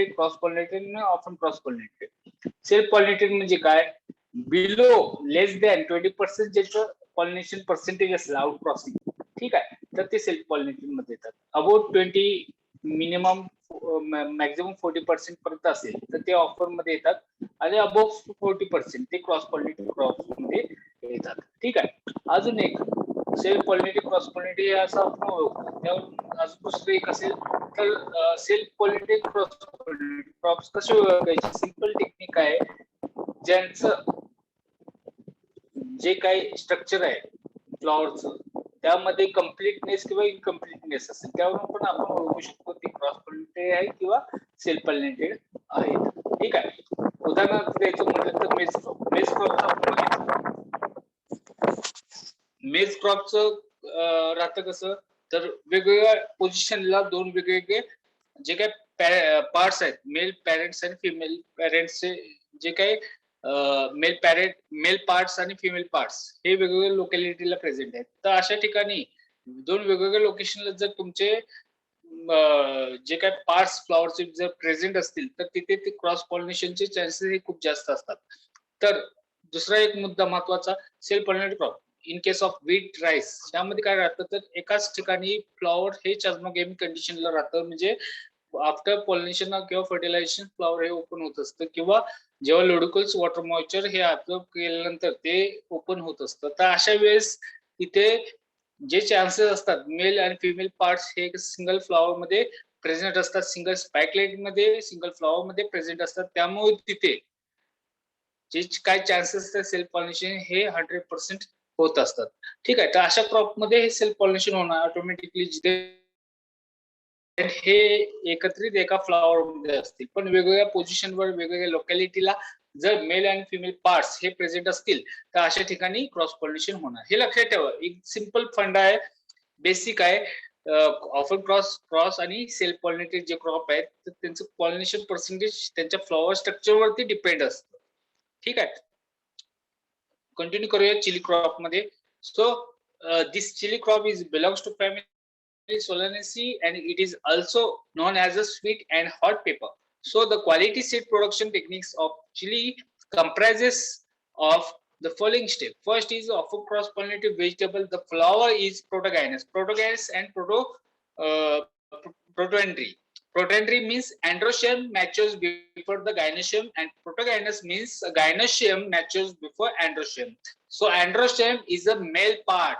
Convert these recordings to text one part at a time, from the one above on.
Cross pollinated, often cross pollinated. Self pollinated म्हणजे काय? Below लेस than 20% ज्याचं पॉलिनेशन पर्सेंटेज असेल आउट क्रॉसिंग, ठीक आहे, तर ते सेल्फ पॉलिनेटेड मध्ये येतात. अबाउट 20 मिनिमम मॅक्झिमम 40% पर्यंत असेल तर ते ऑफर मध्ये येतात आणि अबोव 40% ते क्रॉस पॉलिनेटेड क्रॉप मध्ये येतात. ठीक आहे. अजून एक सेल्फ पॉलिनेटेड क्रॉस पॉलिनेटेड असं आपण ओळखतो. त्यावर अजून दुसरं एक असेल तर self pollinated cross pollinated crops कसे ओळखायचे? सिंपल टेक्निक आहे. ज्यांचं जे काही स्ट्रक्चर आहे फ्लॉवरचं त्यामध्ये कम्प्लीटनेस किंवा इनकम्प्लीटनेस असेल त्यावरून पण आपण ओळखू शकतो ते क्रॉस पॉलिनेटेड आहे किंवा सेल्फ पॉलिनेटेड आहेत. ठीक आहे. उदाहरणार्थ द्यायचं म्हटलं तर मेज क्रॉप. मेज क्रॉपचं मेज क्रॉपचं राहतं कसं तर वेगवेगळ्या पोझिशनला दोन वेगवेगळे जे काही पार्ट्स आहेत, मेल पॅरेंट्स आणि फिमेल पॅरेंट्सचे जे काही मेल पार्ट्स आणि फिमेल पार्ट्स हे वेगवेगळ्या लोकॅलिटीला प्रेझेंट आहेत. तर अशा ठिकाणी दोन वेगवेगळ्या लोकेशनला जर तुमचे जे काही पार्ट्स फ्लॉवरचे जर प्रेझेंट असतील तर तिथे ते क्रॉस पॉलिनेशनचे चान्सेस हे खूप जास्त असतात. तर दुसरा एक मुद्दा महत्वाचा, self pollinated crop in case of wheat rice यामध्ये काय राहतं तर एकाच ठिकाणी फ्लॉवर हे चास्मोगेमिक कंडिशनला राहतं. म्हणजे आफ्टर पॉलिनेशन किंवा फर्टिलायझेशन फ्लॉवर हे ओपन होत असतं किंवा जेव्हा लोडिकल्स वॉटर मॉइश्चर हे ऍब्झॉर्ब केल्यानंतर ते ओपन होत असतं. तर अशा वेळेस तिथे जे चान्सेस असतात मेल आणि फिमेल पार्ट्स हे सिंगल फ्लॉवर मध्ये प्रेझेंट असतात, सिंगल स्पाइकलेट मध्ये सिंगल फ्लॉवर मध्ये प्रेझेंट असतात. त्यामुळे तिथे जे काय चान्सेस असतात सेल्फ पॉलिनेशन हे 100% होत असतात. ठीक आहे. तर अशा क्रॉप मध्ये हे सेल्फ पॉलिनेशन होणार ऑटोमॅटिकली जिथे हे एकत्रित एका फ्लॉवर मध्ये असतील पण वेगवेगळ्या पोझिशनवर वेगवेगळ्या लोकॅलिटीला जर मेल आणि फिमेल पार्ट्स हे प्रेझेंट असतील तर अशा ठिकाणी क्रॉस पॉलिनेशन होणार. हे लक्षात ठेवा. एक सिंपल फंडा आहे, बेसिक आहे. ऑफन क्रॉस आणि सेल्फ पॉलिनेटेड जे क्रॉप आहेत तर त्यांचं पॉलिनेशन पर्सेंटेज त्यांच्या फ्लॉवर स्ट्रक्चर वरती डिपेंड असतं. ठीक आहे. कंटिन्यू करूया चिली क्रॉप मध्ये. So this chili crop is belongs to family Solanaceae and it is also known as a sweet and hot pepper. So the quality seed production techniques of chili comprises of the following step. First is often cross-pollinated vegetable. The flower is protogynous. Protogynous and protandry. Protandry means androecium matures before the gynoecium and protogynous means gynoecium matures before androecium. So androecium is a male part.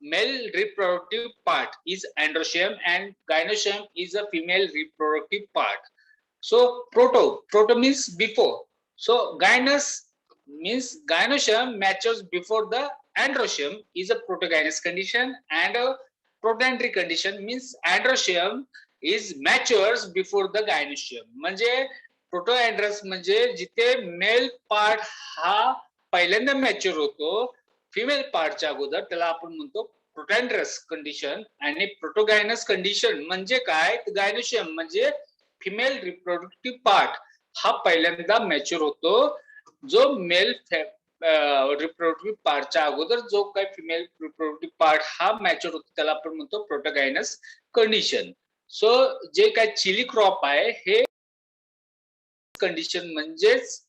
Male reproductive part is androecium and gynoecium is a female reproductive part. So proto means before. So gynous means gynoecium matures before the androecium is a protogynous condition and a protandry condition means androecium is matures before the gynoecium. म्हणजे प्रोटोअँड्रस म्हणजे जिथे male part हा पहिल्यांदा mature होतो female पार्टच्या अगोदर, त्याला आपण म्हणतो प्रोटॅन्ड्रस कंडिशन. आणि प्रोटोगायनस कंडिशन म्हणजे काय? गायनोशियम म्हणजे फिमेल रिप्रोडक्टिव्ह पार्ट हा पहिल्यांदा मॅच्युअर होतो. जो मेल रिप्रोडक्टिव्ह पार्टच्या अगोदर जो काय फिमेल रिप्रोडक्टिव्ह पार्ट हा मॅच्युअर होतो त्याला आपण म्हणतो प्रोटोगायनस कंडिशन. सो जे काय चिली क्रॉप आहे हे कंडिशन म्हणजेच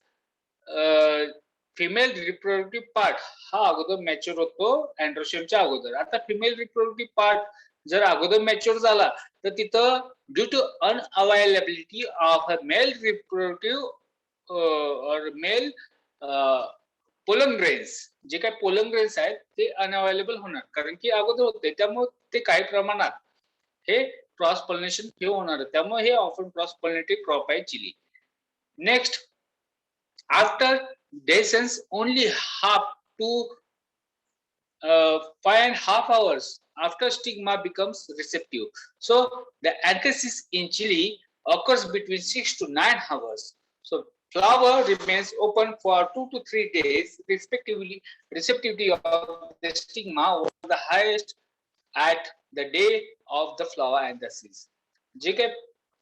फिमेल रिप्रोडक्टिव्ह पार्ट हा अगोदर मॅच्युअर होतो अँड्रोशियमच्या अगोदर. आता फिमेल रिप्रोडक्टिव्ह पार्ट जर अगोदर मॅच्युअर झाला तर तिथं due to unavailability of a male reproductive or male pollen grains, जे काही पोलन ग्रेन्स आहेत ते अनअवेलेबल होणार कारण की अगोदर होते. त्यामुळे ते काही प्रमाणात हे क्रॉस पॉलिनेशन हे होणार. त्यामुळे हे ऑफन क्रॉस पॉलिनेटेड क्रॉप आहे chili. Next, after dehiscence only half to 5.5 hours after stigma becomes receptive. So the anthesis in chili occurs between 6 to 9 hours. So flower remains open for 2 to 3 days respectively. Receptivity of the stigma was the highest at the day of the flower anthesis. जे काही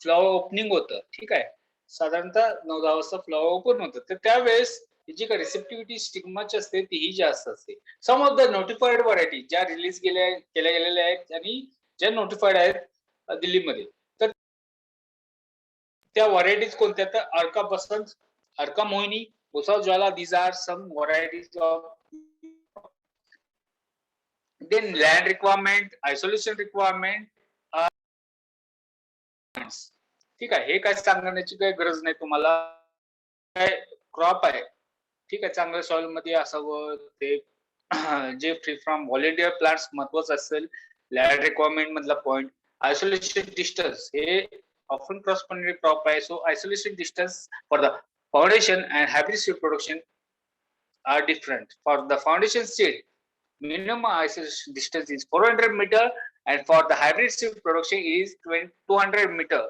flower opening होतं, ठीक आहे, साधारणतः 9-10 वाजता flower open होतं, तर त्यावेळेस जी काही रिसेप्टिव्हिटी स्टिग्माची असते तीही जास्त असते. सम ऑफ द नोटिफाईड व्हरायटी ज्या रिलीज केल्या गेलेल्या आहेत आणि ज्या नोटिफाईड आहेत दिल्लीमध्ये, तर त्या व्हरायटीज कोणत्या, तर अर्का बसंत, अर्का मोहिनी, ओसाव ज्वाला, these are some varieties of. Then land requirement, isolation requirement, ठीक आहे. हे काय सांगण्याची काही गरज नाही तुम्हाला. काय क्रॉप आहे, ठीक आहे, चांगल्या सॉइल मध्ये असावं ते. जे फ्री फ्रॉम व्हॉलेंटियर प्लांट्स महत्वाचं असेल. लँड रिक्वायरमेंट मधला पॉइंट. आयसोलेशन डिस्टन्स हे ऑफन क्रॉस पॉलिनेटेड क्रॉप आहे. So isolation distance for the foundation and hybrid seed production are different. For the foundation seed, minimum isolation distance is 400 meter, and for the hybrid seed production is 200 meter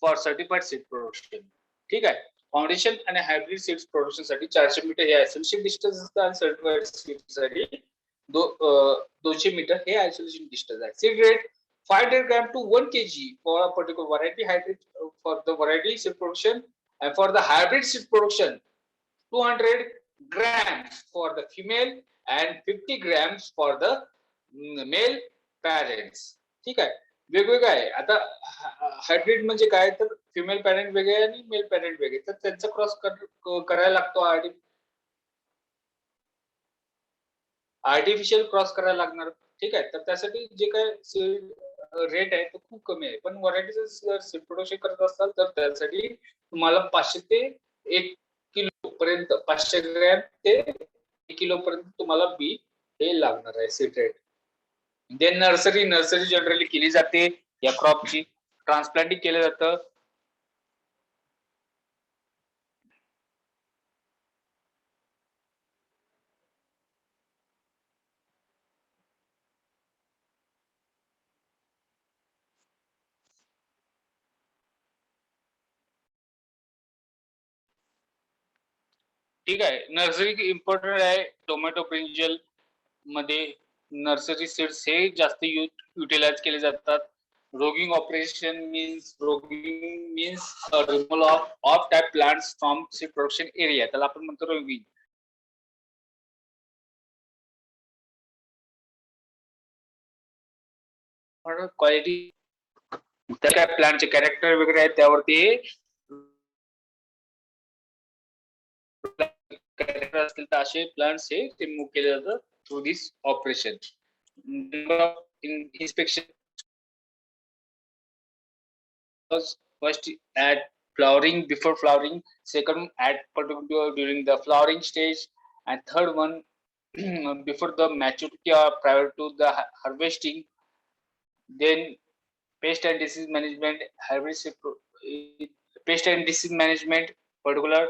for certified seed production. ठीक आहे. Foundation आणि hybrid seeds production साठी 400 metre हे isolation distance असतं, आणि certified seed साठी 200 metre हे isolation distance आहे. Seed rate 500 gram to 1 kg for a particular variety hybrid for the variety seed production, and for the hybrid seed production 200 grams for the female and 50 grams for the male parents. ठीक आहे. वेगवेगळं आहे. आता hybrid म्हणजे काय, तर female parent वेगळे आणि मेल पॅरेंट वेगळे, तर त्यांचा क्रॉस करायला लागतो. आर्टिफिशियल क्रॉस करायला लागणार. ठीक आहे. तर त्यासाठी जे काय रेट आहे तो खूप कमी आहे. पण व्हरायटीज जर सीड प्रोडक्शन करत असाल तर त्यासाठी तुम्हाला 500 ते 1 किलो पर्यंत, 500 ग्रॅम ते 1 किलो पर्यंत तुम्हाला बी हे लागणार आहे seed rate. Then nursery generally केली जाते या क्रॉपची. ट्रान्सप्लांटिंग केलं जातं. ठीक आहे. नर्सरी इम्पॉर्टंट आहे. टोमॅटो ब्रिंजल मध्ये नर्सरी सीड्स हे जास्त युटिलाइज केले जातात. Roguing operation means removal of type plants from seed production area, त्याला आपण म्हणतो रोगिंग. क्वालिटी त्या काय प्लांटचे कॅरेक्टर वगैरे आहेत त्यावरती असतील तर असे प्लांट्स हे रिमूव्ह केले जातात through this operation. Inspection first at flowering, before flowering, second at particular during the flowering stage, and third one before the maturity or prior to the harvesting. Then pest and disease management, pest and disease management, particular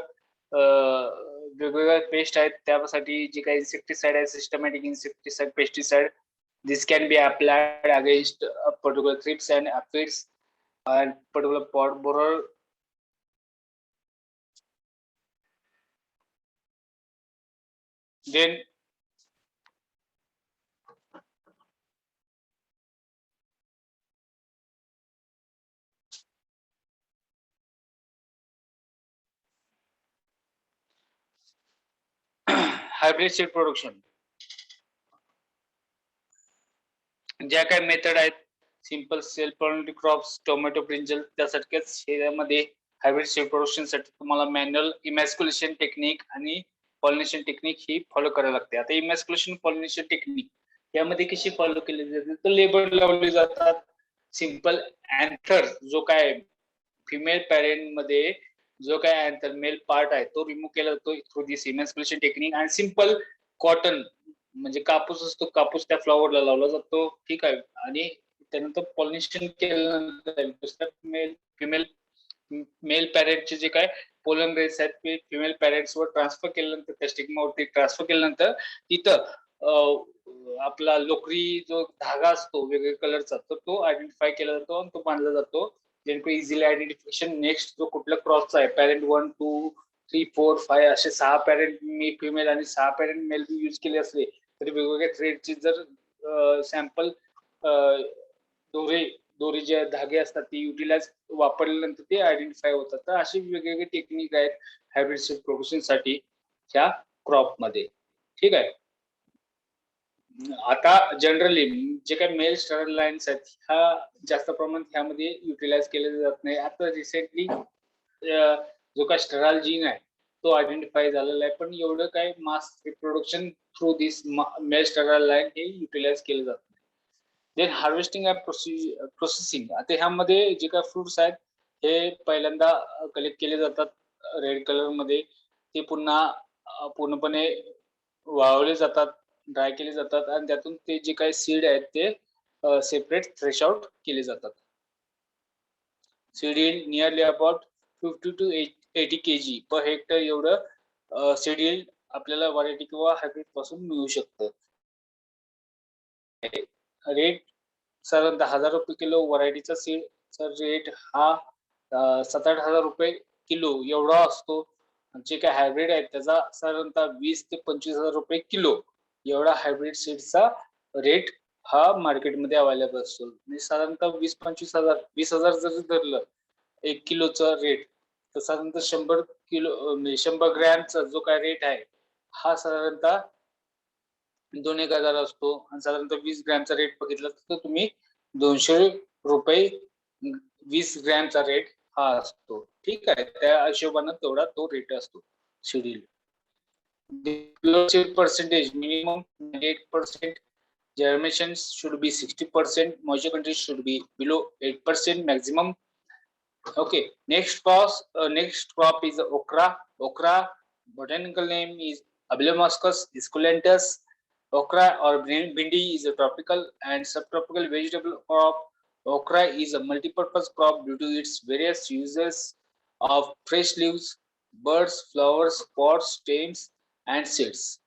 वेगवेगळ्या paste आहेत त्यासाठी जे काही insecticide आहे, systematic insecticide, pesticide, this can be applied against a particular thrips and aphids and particular pod borer. Then hybrid seed production, ज्या काही method आहेत, simple self pollinated crops, tomato brinjal, त्यासारख्याच शेतामध्ये हायब्रिड सीड प्रोडक्शन साठी तुम्हाला manual emasculation technique आणि pollination technique ही follow करायला लागते. आता इमॅस्क्युलेशन पॉलिनेशन टेक्निक यामध्ये कशी फॉलो केली जाते, तर लेबर लावले जातात. सिंपल अँथर जो काय फिमेल पॅरेंट मध्ये जो काय अँथर मेल पार्ट आहे तो रिमूव्ह केला जातो थ्रू दिस इमॅस्क्युलेशन टेक्निक. आणि सिंपल कॉटन म्हणजे कापूस असतो, कापूस त्या फ्लॉवरला लावला जातो. ठीक आहे. आणि त्यानंतर पॉलिनेशन केल्यानंतर मेल पॅरेंटचे जे काय पोलन रेस आहेत ते फिमेल पॅरेंट्स वर ट्रान्सफर केल्यानंतर, त्या स्टिग्मावरती ट्रान्सफर केल्यानंतर तिथं आपला लोकरी जो धागा असतो वेगवेगळ्या कलरचा, तर तो आयडेंटिफाय केला जातो आणि तो बांधला जातो. जेणेकरून इझिली आयडेंटिफिकेशन. नेक्स्ट जो कुठल्या क्रॉसचा आहे, पॅरेंट 1, 2, 3, 4, 5 असे 6 पॅरेंट फिमेल आणि 6 पॅरेंट मेल यूज केले असले तरी वेगवेगळ्या थ्रेडची जर सॅम्पल दोरी जे धागे असतात ती युटिलाइज वापरल्यानंतर ते आयडेंटिफाय होतात. तर अशी वेगवेगळे टेक्निक आहेत हायब्रिड सीड प्रोडक्शन साठी ह्या क्रॉप मध्ये. ठीक आहे. आता जनरली जे काही मेल स्टर लाईन्स आहेत ह्या जास्त प्रमाणात ह्यामध्ये युटिलाइज केले जात नाही. आता रिसेंटली जो काय स्टेरॉल जीन आहे तो आयडेंटिफाय झालेला आहे, पण एवढं काय mass reproduction through this male sterile line हे युटिलाइज केलं जात नाही. Then harvesting and processing. आता ह्यामध्ये जे काय फ्रुट्स आहेत हे पहिल्यांदा कलेक्ट केले जातात रेड कलर मध्ये, ते पुन्हा पूर्णपणे वाळवले जातात, ड्राय केले जातात आणि त्यातून ते जे काही सीड आहेत ते सेपरेट थ्रेश आउट केले जातात. Seed yield nearly about 50 to 80 kg per hectare एवढं सीड यील्ड आपल्याला व्हरायटी किंवा हायब्रिड पासून मिळू शकतं. रेट साधारणतः 1000 रुपये किलो व्हरायटीचा सीडचा रेट हा 7-8 हजार रुपये किलो एवढा असतो. जे काही हायब्रिड आहेत त्याचा साधारणतः 20 ते 25 हजार रुपये किलो एवढा हायब्रिड सीडचा रेट हा मार्केटमध्ये अवेलेबल असतो. म्हणजे साधारणतः 20-25 हजार, 20 हजार जर धरलं 1 किलोचा रेट, तर साधारणतः 100 किलो 100 ग्रॅमचा जो काय रेट आहे हा साधारणतः 2-1 हजार असतो आणि साधारणतः 20 ग्रॅमचा रेट बघितला तर तुम्ही 200 रुपये 20 ग्रॅमचा रेट हा असतो. ठीक आहे, त्या हिशोबाने तेवढा तो रेट असतो schedule. percentage minimum 8%, germination should be 60%, moisture content should be below 8% maximum. Okay, next crop is okra. Okra botanical name is Abelmoschus esculentus. Okra or bindi is a tropical and subtropical vegetable crop. Okra is a multi-purpose crop due to its various uses of fresh leaves, buds, flowers, pods, stems, and seeds.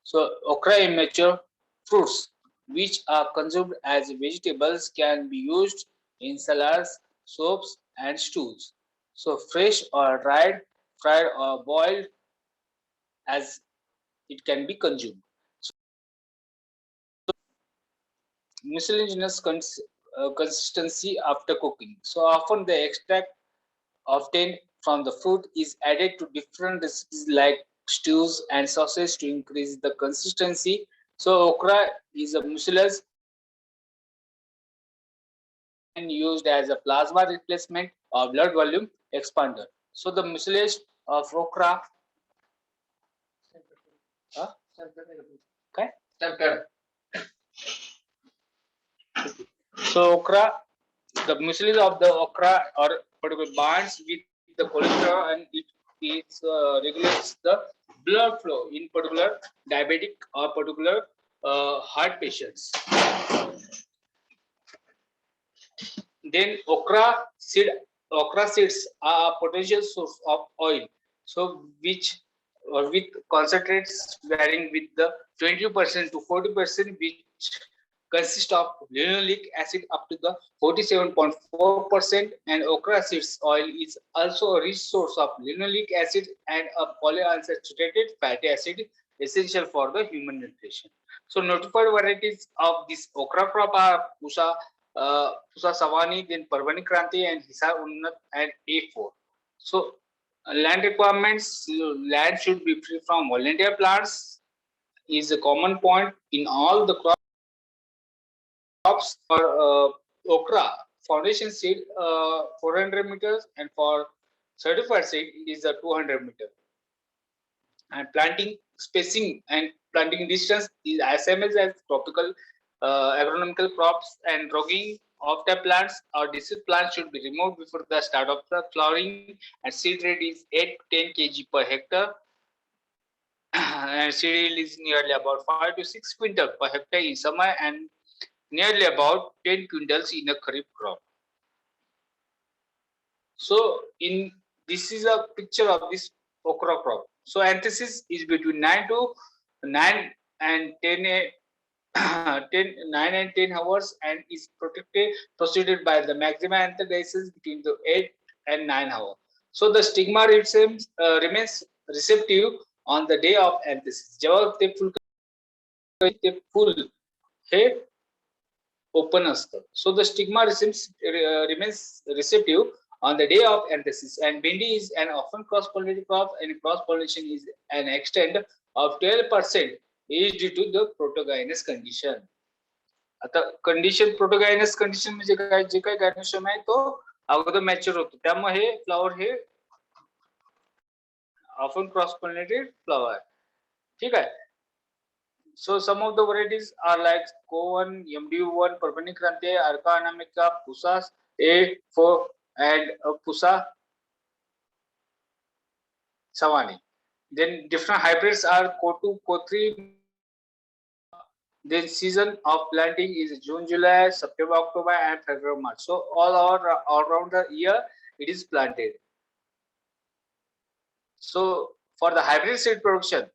So, okra immature fruits, which are consumed as vegetables, can be used in salads, soups, and stews. So, fresh or dried, fried or boiled, as it can be consumed. Miscellaneous consistency after cooking. So often the extract obtained from the fruit is added to different recipes like stews and sauces to increase the consistency. So okra is a mucilage and used as a plasma replacement or blood volume expander. So the mucilage of okra okay? So okra, the mucilage of the okra or particular binds with the cholesterol and it regulates the blood flow in particular diabetic or particular heart patients. Then okra seeds are a potential source of oil, so which or with concentrates varying with the 20% to 40%, which consist of linoleic acid up to the 47.4%, and okra seeds oil is also a rich source of linoleic acid and a polyunsaturated fatty acid essential for the human nutrition. So notified varieties of this okra crop are Pusa Savani, then Parvani Kranti, and Hisar Unnat and A4. So land requirements, land should be free from volunteer plants is a common point in all the crops. For okra foundation seed 400 meters, and for certified seed is a 200 meter. And planting spacing and planting distance is as same as tropical agronomical crops, and rogging of the plants or diseased plants should be removed before the start of the flowering, and seed rate is 8 to 10 kg per hectare. And seed yield is nearly about 5 to 6 quintal per hectare in summer and nearly about 10 quintals in a kharif crop. So in this is a picture of this okra crop. So anthesis is between 9 and 10 9 and 10 hours and is preceded by the maximum anthodiasis between the 8 and 9 hours. So the stigma remains receptive on the day of anthesis. जेव्हा ते फुल हे open असतं. So the stigma remains receptive on the day of anthesis, and bindi is an often cross-pollinated crop, and cross-pollination is an extent of 12% is due to the protogynous condition. आता condition प्रोटोगायनस condition म्हणजे काय, जे काय गायनोस्पर्म आहे तो अगोदर mature होतो, त्यामुळे हे फ्लावर हे often cross-pollinated flower. ठीक है. So some of the varieties are like Co1, MDU1, Perpenicranthe, Arca anamica, Pusa A4, and Pusa savani. Then different hybrids are Co2, Co3. Then season of planting is June, July, September, October, and February, March. So all around the year it is planted. So for the hybrid seed production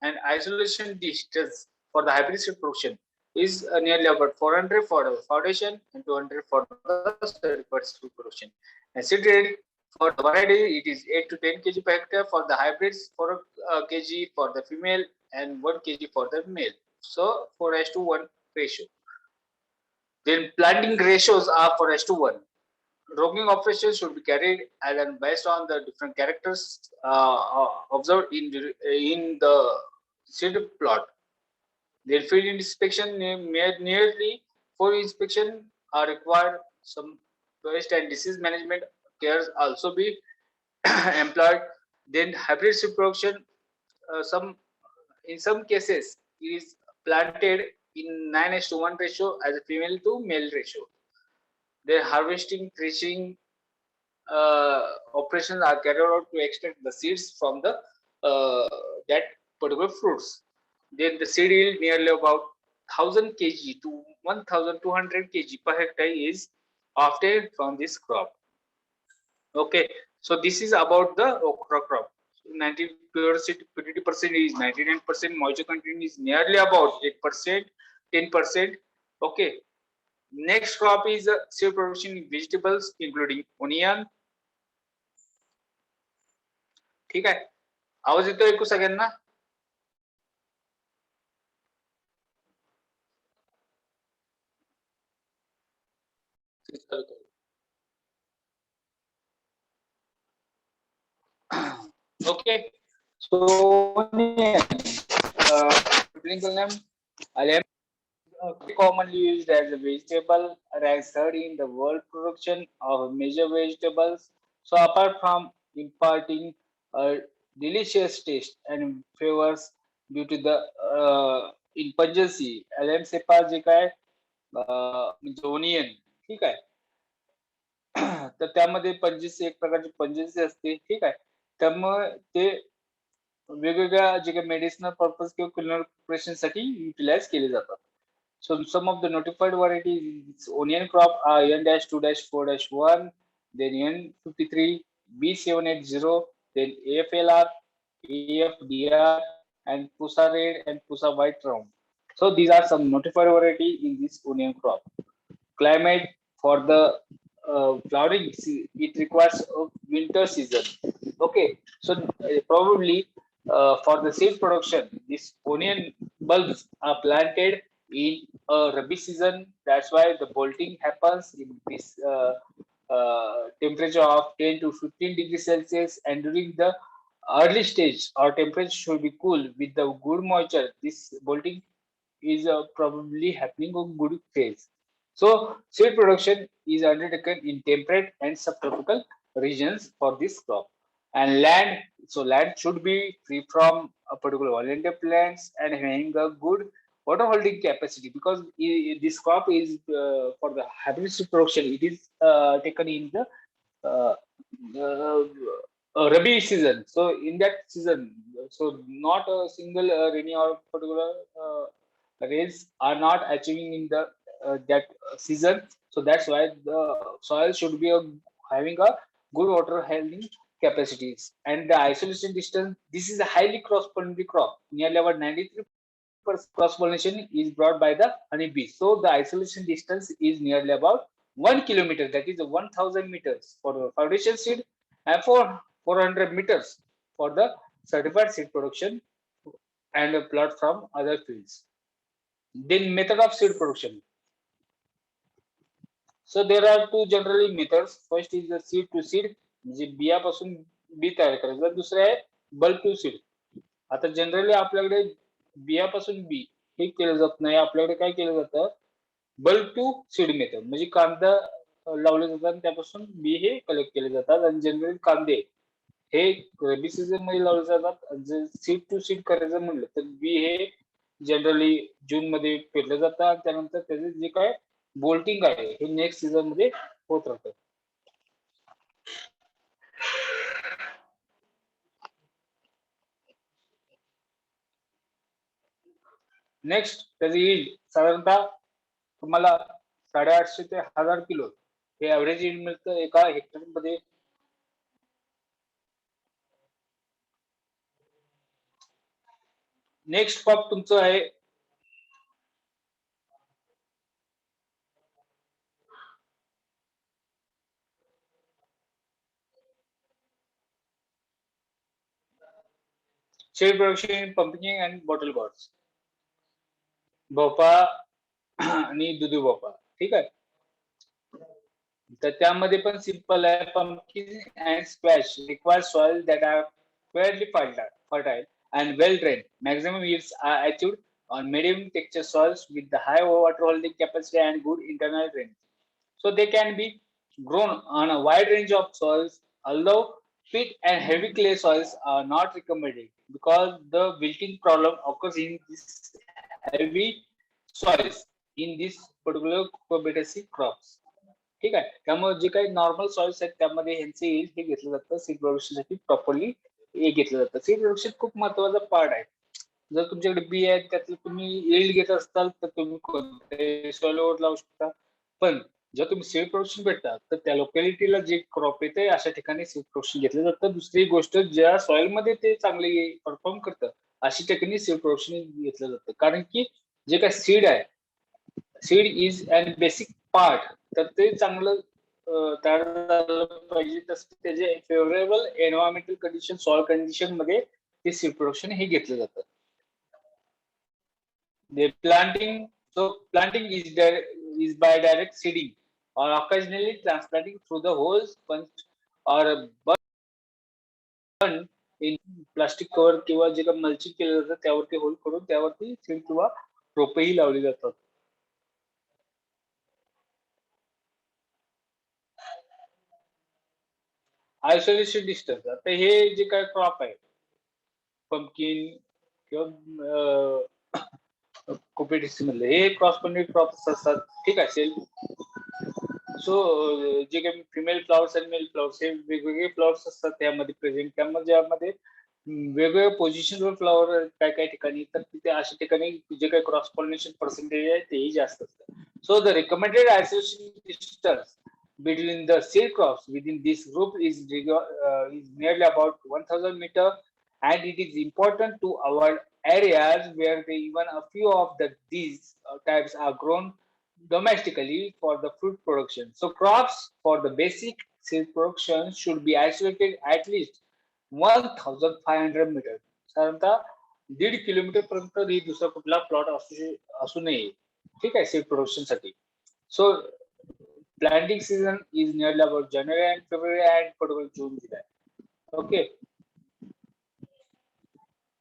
and isolation distance for the hybrid seed production is nearly about 400 for the foundation and 200 for the certified seed production. And seed rate for the variety it is 8 to 10 kg per hectare for the hybrids, 4 kg for the female and 1 kg for the male. So 4:1 ratio. Then planting ratios are 4:1. Rogging operations should be carried and based on the different characters observed in the seed plot. Then field inspection nearly for inspection are required. Some pest and disease management cares also be employed. Then hybrid seed production, in some cases it is planted in 9:1 ratio as a female to male ratio. Then harvesting, threshing operations are carried out to extract the seeds from the that particular fruits. Then the seed yield nearly about 1000 kg to 1200 kg per hectare is obtained from this crop. Okay, so this is about the okra crop. 90% purity% is 99%, moisture content is nearly about 8%, 10%. Okay, next crop is seed production in vegetables including onion. ठीक आहे. आवाज येतोय ऐकू सगळ्यांना? Okay, so technical name alem commonly used as a vegetable, ranks third in the world production of major vegetables. So apart from imparting a delicious taste and flavors due to the in pungency, alem sepa जे काय म्हणजे onion ठीक आहे. तर त्यामध्ये पंचवीस एक प्रकारची पंचवीस असते ठीक आहे. त्यामुळे ते वेगवेगळ्या जे काही मेडिसिनल पर्पज किंवा क्युलिनरी प्रिपरेशन साठी युटिलाइज केले जातात. So some of the notified varieties onion crop are N-2-4-1, then N53, B780, then AFLR, AFDR, and Pusa Red and Pusa White Round. So these are some notified variety in this onion crop. Climate for the flowering it requires a winter season. Okay, so probably for the seed production this onion bulbs are planted in a rabi season. That's why the bolting happens in this temperature of 10 to 15 degrees Celsius, and during the early stage our temperature should be cool with the good moisture. This bolting is probably happening on good phase. So seed production is undertaken in temperate and subtropical regions for this crop. And land, so land should be free from a particular oriented plants and having a good water holding capacity, because this crop is for the hybrid seed production. It is taken in the uh, rabi season. So in that season, so not a single rainy or particular rains are not achieving in the that season. So that's why the soil should be having a good water holding capacities. And the isolation distance, this is a highly cross-pollinated crop. Nearly about 93% cross-pollination is brought by the honeybee. So the isolation distance is nearly about 1 kilometer, that is 1000 meters for the foundation seed, and for 400 meters for the certified seed production and a plot from other fields. Then method of seed production. So there are two generally methods. First is the seed to seed, म्हणजे बियापासून बी तयार करायचं. दुसरं आहे bulb to seed. आता generally आपल्याकडे बियापासून बी हे केलं जात नाही. आपल्याकडे काय केलं जातं, बल्ब टू सीड मेथड, म्हणजे कांदा लावले जातात आणि त्यापासून बी हे कलेक्ट केले जातात. आणि जनरली कांदे हे रबी सीझन मध्ये लावले जातात. जर सीड टू सीड करायचं म्हणलं तर बी हे जनरली जून मध्ये पेरलं जातं आणि त्यानंतर त्याचे जे काय बोल्टिंग आहे हे नेक्स्ट सीझन मध्ये होत राहतं. नेक्स्ट त्याची यील्ड साधारणतः तुम्हाला 850 ते 1000 किलो हे ऍव्हरेज यील्ड मिळतं एका हेक्टर मध्ये. नेक्स्ट क्रॉप तुमचं आहे seed production, pumpkin and bottle gourds, भोपळा आणि दुधी भोपळा. ठीक आहे. तर त्यामध्ये पण सिंपल आहे. Pumpkin and squash require soil that are fairly fertile and well drained. Maximum yields are achieved on medium texture soils with the high water holding capacity and good internal drainage. So they can be grown on a wide range of soils, although peat and heavy clay soils are not recommended because the wilting problem occurs in this heavy soils in this particular cucurbitaceae crops. ठीक आहे. त्यामुळे जे काही normal soils आहेत त्यामध्ये ह्यांचे yield हे घेतलं जातं सीड प्रोडक्शनसाठी प्रॉपरली हे घेतलं जातं. सीड प्रोडक्शन खूप महत्वाचा पार्ट आहे. जर तुमच्याकडे बी आहेत त्यातलं तुम्ही यील्ड घेत असाल तर तुम्ही कोणत्याही सॉइलवर लावू शकता. पण जर तुम्ही सीड प्रोडक्शन भेटता तर त्या लोकॅलिटीला जे क्रॉप येते अशा ठिकाणी सीड प्रोडक्शन घेतलं जातं. दुसरी गोष्ट ज्या सॉइल मध्ये ते चांगले परफॉर्म करतं अशा ठिकाणी सीड प्रोडक्शन घेतलं जातं. कारण की जे काही सीड आहे, seed is an basic part, तर ते चांगलं तयार झालं पाहिजे. तसं त्याचे favourable environmental condition, soil condition मध्ये ते सीड प्रोडक्शन हे घेतलं जातं. The planting is by direct seeding or occasionally transplanting through the holes punched or burned in plastic cover किंवा जे काही मल्चिंग केलं जातं त्यावरती होल करून त्यावरती सीड किंवा रोपही लावली जातात. आयसोलेशन डिस्टन्स, आता हे जे काही क्रॉप आहे पंपकिन किंवा कुपेटिसी मधले हे क्रॉस पॉलिनेटेड क्रॉप्स असतात. ठीक आहे. सो जे काही फिमेल फ्लॉवर्स आणि मेल फ्लॉवर्स हे वेगवेगळे फ्लॉवर्स असतात त्यामध्ये प्रेझेंट. त्यामध्ये वेगवेगळ्या पोझिशनवर फ्लॉवर काय काय ठिकाणी, तर तिथे अशा ठिकाणी जे काही क्रॉस पॉलिनेशन पर्सेंटेज आहे तेही जास्त असतं. So the recommended isolation distance between the seed crops within this group is nearly about 1000 meter, and it is important to avoid areas where even a few of these types are grown domestically for the fruit production. So crops for the basic seed production should be isolated at least 1500 meter, साधारणतः 1.5 kilometre पर्यंत दुसरा कुठला plot असू नये. ठीक आहे. Seed production साठी. So planting season is nearly about January and February and particularly June, July. Okay.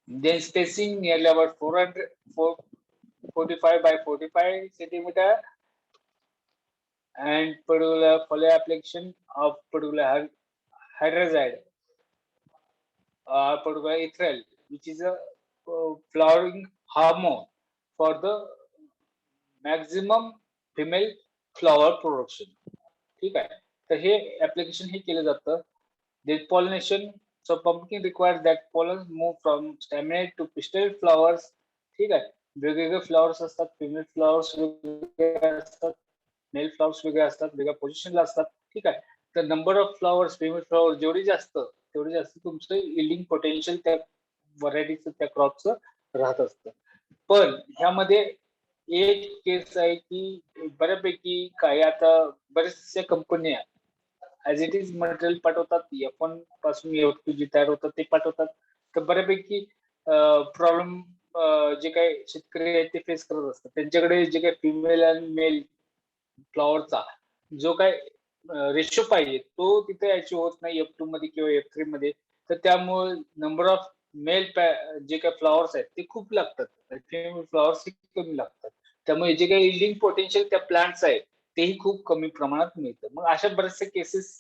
Then spacing nearly about 45 by 45 centimeter, and particular foliar application of particular hydrazide or particular ethereal, which is a flowering hormone for the maximum female flower production. ठीक आहे. तर हे application हे केलं जातं. pollination, so pumpkin requires that pollen move from staminate to pistil flowers. ठीक आहे. वेगवेगळे फ्लॉवर्स असतात. फिमेल फ्लॉवर्स वेगवेगळे असतात, मेल फ्लॉवर्स वेगळे असतात, वेगळ्या पोझिशनला असतात. ठीक आहे. तर number of flowers, female flower जेवढी जास्त तेवढी जास्त तुमचं इल्डिंग पोटेन्शियल त्या व्हरायटीचं त्या क्रॉपचं राहत असतं. पण ह्यामध्ये एक केस आहे की बऱ्यापैकी काही आता बऱ्याचशा कंपन्या ऍज इट इज मटेरियल पाठवतात. F1 पासून F2 जे तयार होतात ते पाठवतात. तर बऱ्यापैकी प्रॉब्लेम जे काही शेतकरी आहेत ते फेस करत असतात. त्यांच्याकडे जे काही फिमेल आणि मेल फ्लॉवरचा जो काय रेशो पाहिजे तो तिथे अचीव्ह होत नाही F2 मध्ये किंवा F3 मध्ये. तर त्यामुळे नंबर ऑफ मेल जे काही फ्लॉवर्स आहेत ते खूप लागतात, फिमेल फ्लॉवर्स कमी लागतात. त्यामुळे जे काही इल्डिंग पोटेन्शियल त्या प्लांट्स आहेत तेही खूप कमी प्रमाणात मिळतं. मग अशा बऱ्याचशा केसेस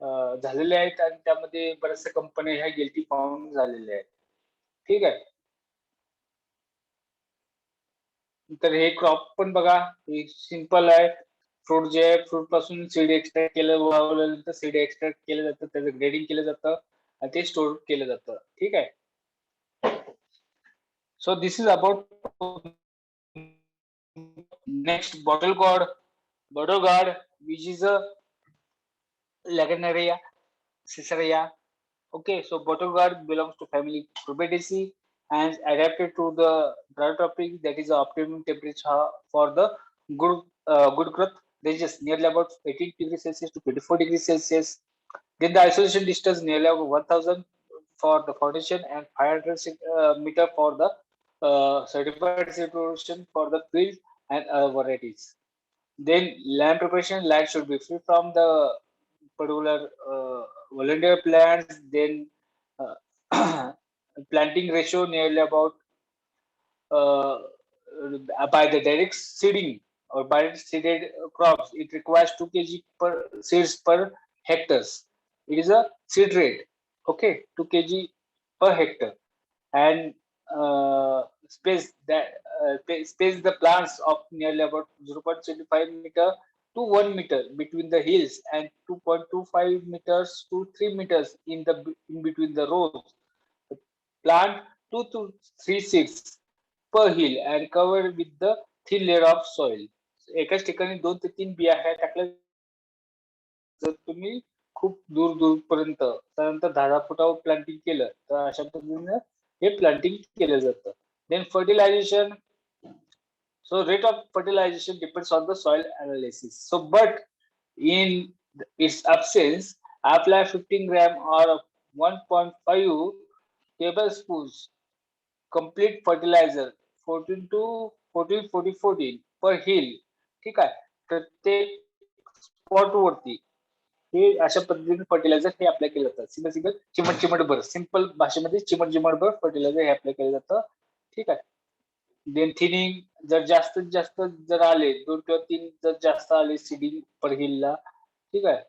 झालेल्या आहेत आणि त्यामध्ये बऱ्याचशा कंपन्या ह्या गिल्टी फाउंड झालेल्या आहेत. ठीक आहे. तर हे क्रॉप पण बघा, हे सिंपल आहे. फ्रूट जे आहे, फ्रूट पासून सीड एक्सट्रॅक्ट केलं, वाळवल्यानंतर सीड एक्सट्रॅक्ट केलं जातं, त्याचं ग्रेडिंग केलं जातं आणि ते स्टोर केलं जातं. ठीक आहे. So this is about next bottle gourd, which is a Lagenaria cicerea. Okay, so bottle gourd belongs to family Curbitaceae and adapted to the dry tropic, that is the optimum temperature for the good growth ranges nearly about 18 degrees Celsius to 24 degrees Celsius. Then the isolation distance nearly about 1000 for the foundation and 500 meter for the certified separation for the field and varieties. Then land preparation, land should be free from the particular volunteer plants. Then uh, planting ratio nearly about uh, by the direct seeding or by seeded crops, it requires 2 kg per seeds per hectares. It is a seed rate. Okay, 2 kg per hectare. And space that space the plants of nearly about 0.75 meter to 1 meter between the hills and 2.25 meters to 3 meters in between the rows. Plant 2 to 3 seeds per hill and cover with the thin layer of soil. एकाच ठिकाणी 2 ते 3 बिया ह्या टाकल्या. जर तुम्ही खूप दूर दूरपर्यंत त्यानंतर 10 फुटावर प्लांटिंग केलं तर अशा पद्धतीने हे प्लांटिंग केलं जातं. Then fertilization. So rate of fertilization depends on the soil analysis. So but in its absence, apply 15 gram or 1.5 tablespoons complete fertilizer 14 to 14 40 14 per hill. ठीक आहे. प्रत्येक स्पॉट वरती हे अशा पद्धतीने फर्टिलायझर हे अप्लाय केलं जातं. सिंगल चिमट सिंपल भाषेमध्ये चिमट फर्टिलायझर हे अप्लाय केलं जातं. ठीक आहे. देन थिनिंग जर जास्तीत जास्त जर आले 2 किंवा 3 जर जास्त आले सीडिंग पर हिलला, ठीक आहे,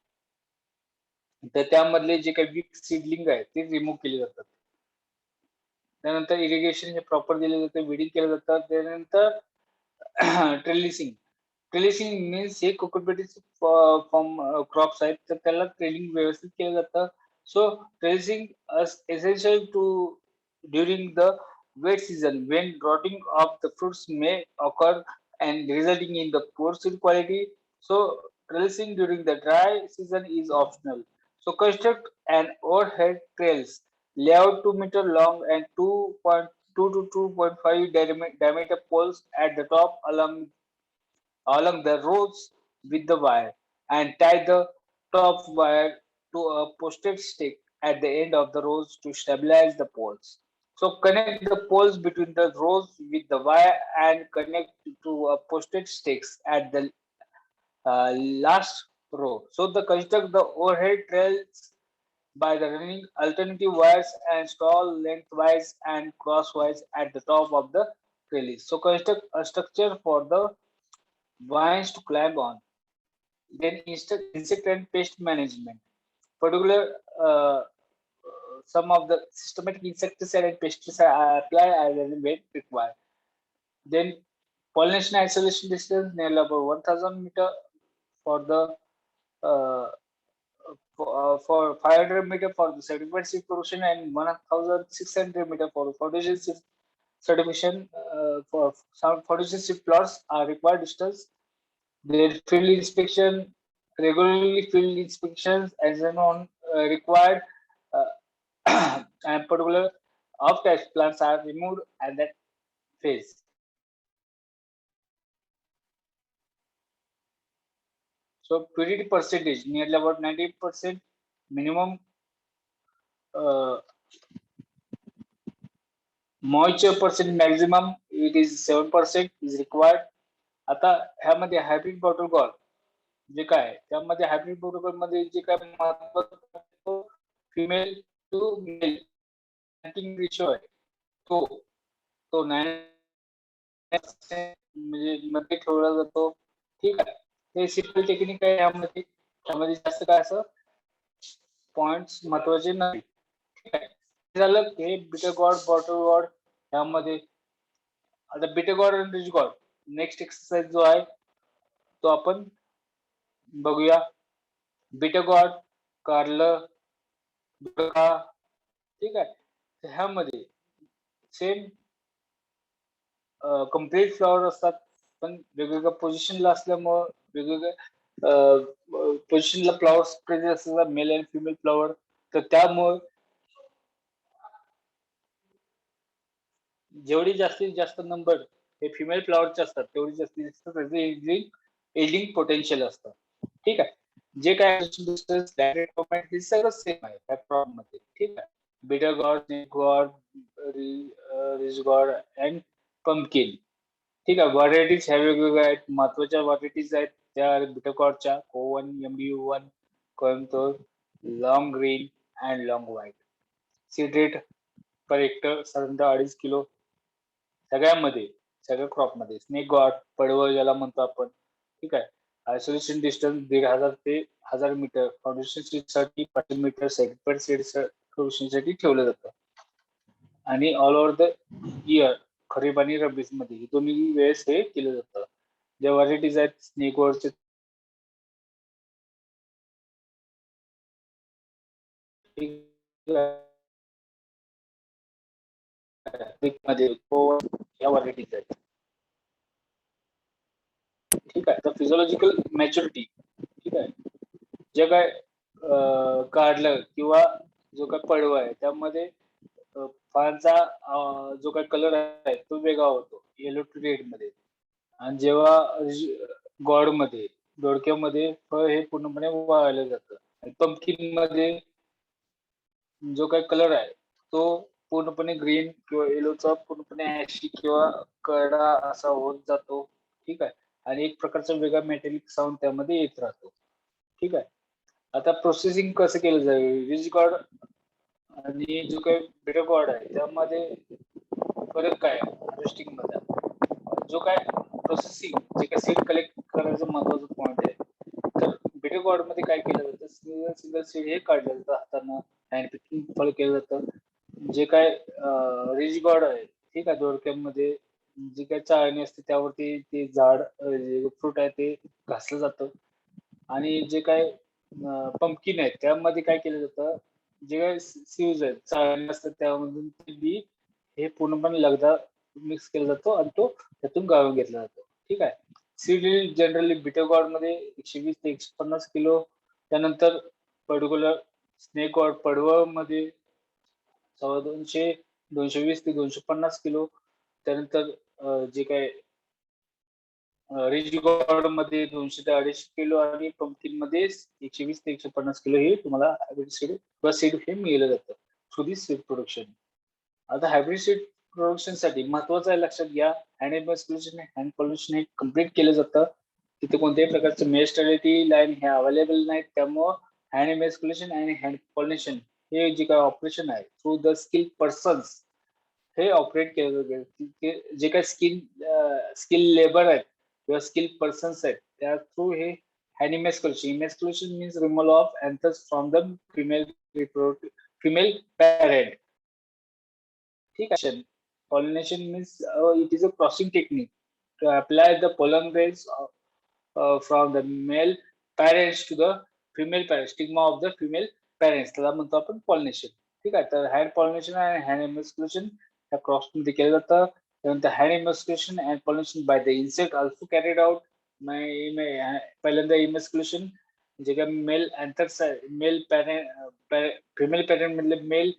तर त्यामधले जे काही वीक सीडलिंग आहे ते रिमूव्ह केले जातात. त्यानंतर इरिगेशन हे प्रॉपर दिले जाते, वेडिंग केलं जातं. त्यानंतर ट्रेलिसिंग. ट्रेलिसिंग मीन्स हे कुकुरबिटेचे फॉर्म क्रॉप्स आहेत तर त्याला ट्रेलिंग व्यवस्थित केलं जातं. So trellising essential to during the wet season when rotting of the fruits may occur and resulting in the poor seed quality. So trellising during the dry season is optional. So construct an overhead trails layout 2 meter long and 2.2 to 2.5 diameter poles at the top along the rows with the wire and tie the top wire to a posted stick at the end of the rows to stabilize the poles. So connect the poles between the rows with the wire and connect to a posted sticks at the last row. So the construct the overhead trails by the running alternative wires and install lengthwise and crosswise at the top of the trellis. So construct a structure for the vines to climb on. Then insect and pest management. Particular some of the systematic insecticide and pesticide are applied as and when required. Then pollination isolation distance nearly about 1000 meter for the uh, for 500 meter for the certified seed production and 1600 meter for the foundation seed certification. For some foundation seed plots are required distance. Their field inspection, regularly field inspections as and on required, and particular off test plants are removed at that phase. So purity percentage nearly about 90% minimum. Moisture percent maximum it is 7% is required. आता ह्यामध्ये hybrid protocol जे काय त्यामध्ये hybrid protocol मध्ये जे काय महत्त्वाचं female to mail ratio आहे तो तो 9 म्हणजे मध्ये ठेवला जातो. ठीक आहे. हे सिंपल टेक्निक आहे यामध्ये. त्यामध्ये जास्त काय असं पॉइंट्स महत्वाचे नाही. ठीक आहे, झालं हे बिटर गॉड बॉटल गॉड यामध्ये. आता बिटर गॉड आणि रिच गॉड नेक्स्ट एक्सरसाइज जो आहे तो आपण बघूया. बिटर गॉड, कारलं, ठीक आहे, ह्यामध्ये सेम कम्प्लीट फ्लॉवर असतात, पण वेगवेगळ्या पोझिशनला असल्यामुळं वेगवेगळ्या पोझिशनला फ्लॉवर्स प्रेझेंट असतात, मेल अँड फिमेल फ्लॉवर. तर त्यामुळे जेवढी जास्तीत जास्त नंबर हे फिमेल फ्लॉवरचे असतात तेवढी जास्तीत जास्त त्याचे एल्डिंग पोटेन्शियल असतं. ठीक आहे, जे काय डिस्टन्स डायरेक्ट हे सगळं सेम आहे त्या प्रॉब्लेम मध्ये. ठीक आहे, bitter gourd, snake God, rich God and pumpkin. ठीक आहे, व्हरायटीज ह्या वेगवेगळ्या आहेत. महत्वाच्या व्हरायटीज आहेत त्या बिटर गॉडच्या O1, MBU1, Coimbatore, long green and long white. Seed rate per hectare साधारणतः 2.5 किलो सगळ्यामध्ये, सगळ्या क्रॉप मध्ये. स्नेक गॉड, पडवळ ज्याला म्हणतो आपण. ठीक आहे, आयसोलेशन डिस्टन्स 1500 ते 1000 मीटर. फाउंडेशन सीडसाठी 500 मीटर सेगमेंट सीड प्रोडक्शनसाठी ठेवलं जातं. आणि all over the year, kharif आणि रब्बी मध्ये दोन्ही वेळेस हे केलं जातं. ज्या व्हरायटीज आहेत स्नेक गॉडचे मध्ये या व्हरायटीज आहेत. ठीक आहे, तर फिजिओलॉजिकल मॅच्युरिटी. ठीक आहे, जे काय काढलं किंवा जो काय पडवा आहे त्यामध्ये फळांचा जो काय कलर आहे तो वेगळा होतो, येलो टू रेड मध्ये. आणि जेव्हा गॉड मध्ये, दोडक्यामध्ये फळ हे पूर्णपणे वाळलं जातं. आणि पंपकिन मध्ये जो काही कलर आहे तो पूर्णपणे ग्रीन किंवा येलोचा पूर्णपणे ऍशी किंवा करडा असा होत जातो. ठीक आहे, आणि एक प्रकारचा वेगळा मेटॅलिक साऊंड त्यामध्ये येत राहतो. ठीक आहे, आता प्रोसेसिंग कसं केलं जाईल, रिच गॉड आणि जो काही बिटर गॉड आहे त्यामध्ये फरक काय आहे हार्वेस्टिंग मध्ये. जो काय प्रोसेसिंग, जे काय सीड कलेक्ट करायचं महत्वाचं पॉईंट आहे. तर बिटर गॉड मध्ये काय केलं जातं, सिंगल सिंगल सीड हे काढलं जातं हातानं, हँड पिकिंग फळ केलं जातं. जे काय रिच गॉड आहे, ठीक आहे, दोडक्यामध्ये जी काही चाळणी असते त्यावरती ते झाड फ्रूट आहे ते घासलं जातं. आणि जे काय पंपकिन आहे त्यामध्ये काय केलं जातं, जे काही सीव्ज आहेत चाळणी असतात त्यामधून ते बी हे पूर्णपणे लगदा मिक्स केला जातो आणि तो त्यातून गाळून घेतला जातो. ठीक आहे, सीड जनरली बिटर गॉड मध्ये 120 ते 150 किलो. त्यानंतर पर्टिक्युलर स्नेक गॉड पडवळ मध्ये 250, 220 ते 250 किलो. त्यानंतर जे काय रिच गॉड मध्ये 200 ते 250 किलो आणि पंपकिन मध्ये 120 ते 150 किलो हे तुम्हाला हायब्रिड सीड किंवा सीड हे मिळलं जातं थ्रू दिस सीड प्रोडक्शन. आता हायब्रिड सीड प्रोडक्शन साठी महत्वाचं आहे, लक्षात घ्या, हँड इन्व्हेस्टिगेशन, हँड पॉल्युशन हे कम्प्लीट केलं जातं. तिथे कोणत्याही प्रकारचं मेल स्टॅबिलिटी लाईन हे अवेलेबल नाहीत. त्यामुळं हँड इन्व्हेस्टिगेशन आणि हँड पॉल्युशन हे जे काही ऑपरेशन आहे थ्रू द स्किल पर्सन्स हे ऑपरेट केलं जातं. जे काही स्किल लेबर आहेत किंवा स्किल पर्सन्स आहेत त्या थ्रू हे hand emasculation. Emasculation means removal of anthers from the female parent. ठीक आहे, pollination means it is a crossing technique to apply the pollen grains from the male parents to the female parents, stigma of the female parents, त्याला म्हणतो आपण pollination. ठीक आहे, तर hand pollination आणि hand emasculation ह्या क्रॉस मध्ये केलं जातं. त्यानंतर hand emasculation and pollination by the insect also carried out. पहिल्यांदा इमेस्कुलेशन जे काही मेल अँथर्स आहे, मेल पॅरेंट फिमेल पॅरेंट मधले मेल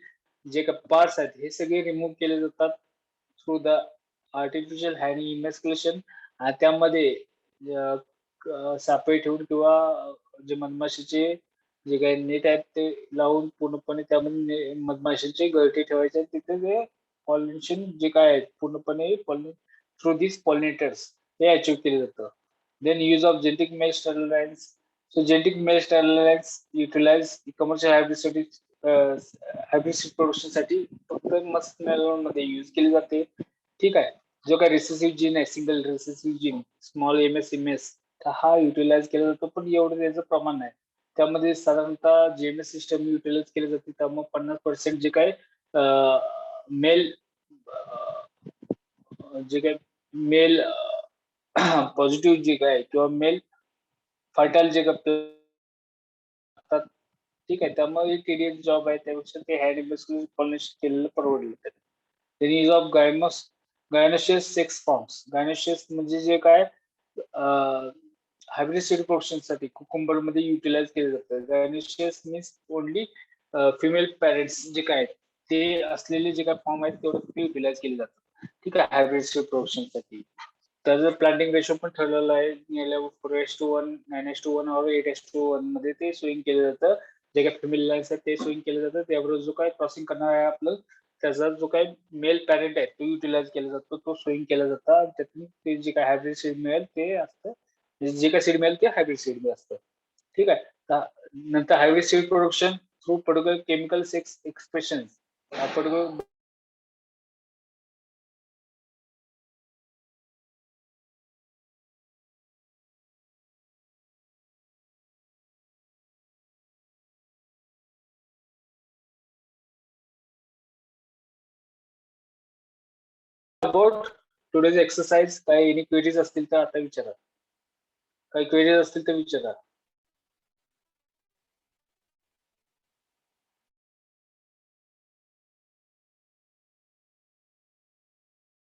जे काही पार्ट्स आहेत हे सगळे रिमूव्ह केले जातात through the artificial hand emasculation. त्यामध्ये सापळे ठेवून किंवा जे मधमाशीचे जे काही नेट आहेत ते लावून पूर्णपणे त्यामध्ये मधमाशीचे गळती ठेवायचे. तिथे जे पॉलिनेशन जे काय आहे पूर्णपणे थ्रू दिस पॉलिनेटर्स हे अचीव्ह केलं जातं. Then use of genetic male sterile lines. So genetic male sterile lines utilise commercial hybrid seed production साठी फक्त मस्त मध्ये यूज केली जाते. ठीक आहे, जो काही रिसेसिव्ह जीन आहे, single recessive gene small MS हा युटिलाइज केला जातो, पण एवढं त्याचं प्रमाण नाही. त्यामध्ये साधारणतः जीएमएस सिस्टम युटिलाइज केली जाते. त्यामुळे 50% जे काय मेल जे काय मेल पॉझिटिव्ह जे काय किंवा मेल फर्टाईल जे काय ठीक आहे. त्यामुळे टीडीएस जॉब आहे त्यापेक्षा ते हायर पॉलिश केलेलं परवडलं. Then use of gynoecious sex forms. Gynoecious म्हणजे जे काय हायब्रिड सीड प्रोडक्शन साठी कुकुंबर मध्ये युटिलाइज केलं जातं. Gynoecious means only female parents जे काय ते असलेले जे काय फॉर्म आहेत तेवढं ते युटिलाइज केले जातात. ठीक आहे, हायब्रिड सीड प्रोडक्शन साठी. त्याचं प्लांटिंग रेशो पण ठरलेलं आहे. 4:1, 9:1 और 8:1 मध्ये ते स्विंग केलं जातं. जे काही फिमेल लाईन्स आहेत ते स्विंग केलं जातं. त्याबरोबर जो काय क्रॉसिंग करणार आहे आपलं त्याचा जो काही मेल पॅरेंट आहे तो युटिलाइज केला जातो, तो स्विंग केला जातो. त्यातून ते जे काही हायब्रिड सीड मिळेल ते असतं, जे काही सीड मिळेल ते हायब्रिड सीड असतं. ठीक आहे. नंतर hybrid seed production through particular chemical sex expression. About today's exercise. काही एनी क्वेरीज असतील तर आता विचारा. काही क्वेरीज असतील तर विचारा.